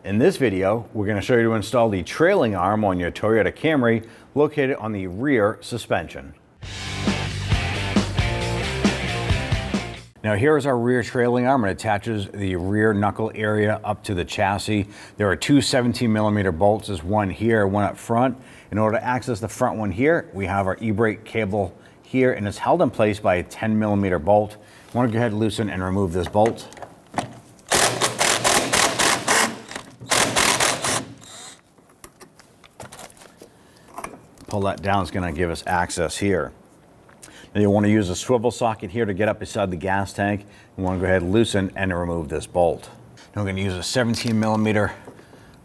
In this video, we're going to show you to install the trailing arm on your Toyota Camry located on the rear suspension. Now here is our rear trailing arm. It attaches the rear knuckle area up to the chassis. There are two 17mm bolts. There's one here, one up front. In order to access the front one here, we have our e-brake cable here, and it's held in place by a 10mm bolt. I want to go ahead and loosen and remove this bolt. Pull that down, it's going to give us access here. Now you want to use a swivel socket here to get up beside the gas tank. You want to go ahead and loosen and remove this bolt. Now we're going to use a 17mm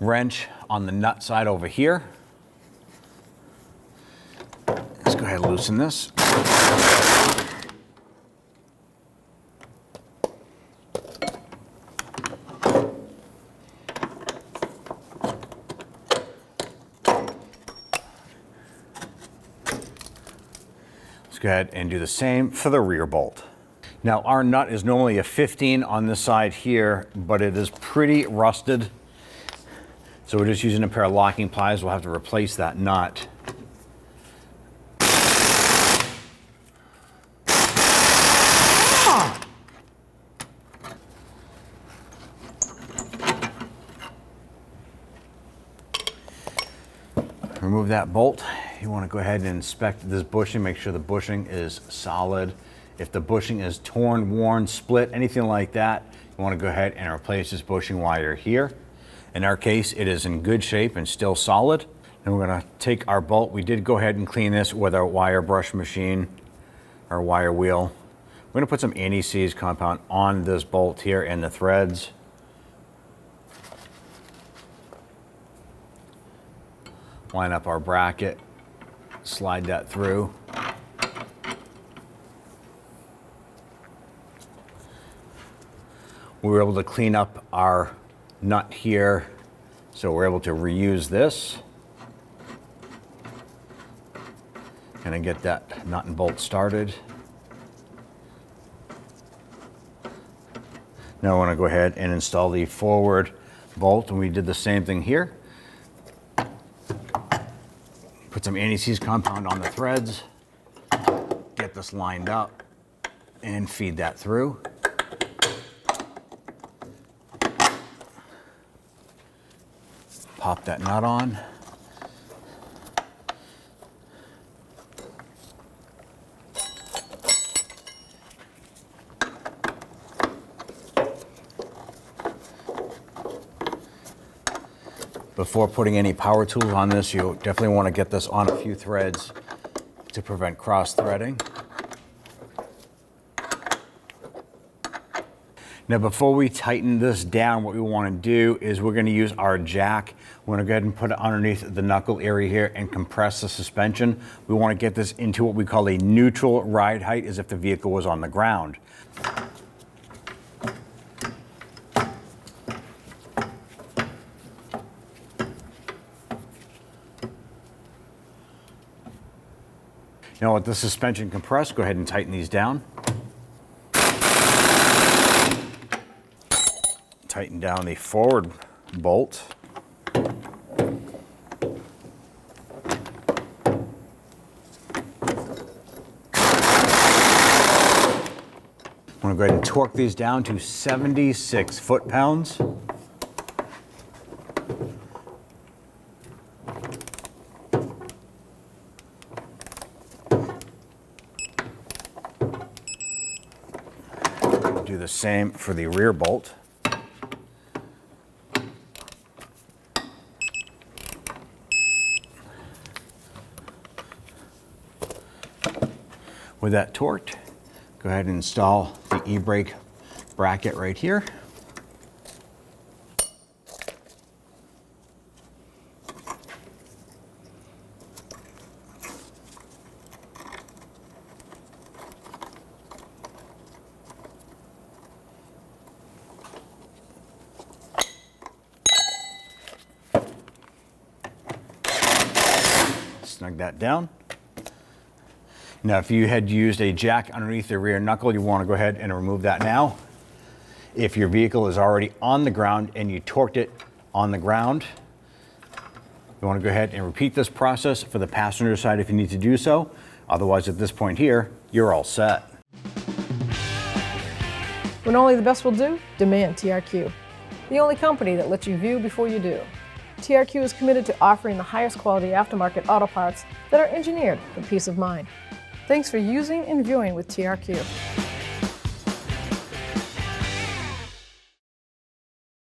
wrench on the nut side over here. Let's go ahead and loosen this. Go ahead and do the same for the rear bolt. Now our nut is normally a 15 on this side here, but it is pretty rusted. So we're just using a pair of locking pliers. We'll have to replace that nut. Remove that bolt. You want to go ahead and inspect this bushing, make sure the bushing is solid. If the bushing is torn, worn, split, anything like that, you want to go ahead and replace this bushing while you're here. In our case, it is in good shape and still solid. And we're going to take our bolt. We did go ahead and clean this with our wire brush machine, our wire wheel. We're going to put some anti-seize compound on this bolt here and the threads. Line up our bracket. Slide that through. We were able to clean up our nut here, so we're able to reuse this. And then get that nut and bolt started. Now I want to go ahead and install the forward bolt, and we did the same thing here. Put some anti-seize compound on the threads, get this lined up, and feed that through. Pop that nut on. Before putting any power tools on this, you definitely want to get this on a few threads to prevent cross-threading. Now before we tighten this down, what we want to do is we're going to use our jack. We're going to go ahead and put it underneath the knuckle area here and compress the suspension. We want to get this into what we call a neutral ride height, as if the vehicle was on the ground. Now with the suspension compressed, go ahead and tighten these down. Tighten down the forward bolt. I'm going to go ahead and torque these down to 76 foot-pounds. Do the same for the rear bolt. With that torqued, go ahead and install the e-brake bracket right here. Snug that down. Now, if you had used a jack underneath the rear knuckle, you want to go ahead and remove that now. If your vehicle is already on the ground and you torqued it on the ground. You want to go ahead and repeat this process for the passenger side if you need to do so. Otherwise, at this point here, you're all set. When only the best will do, demand TRQ. The only company that lets you view before you do. TRQ is committed to offering the highest quality aftermarket auto parts that are engineered for peace of mind. Thanks for using and viewing with TRQ.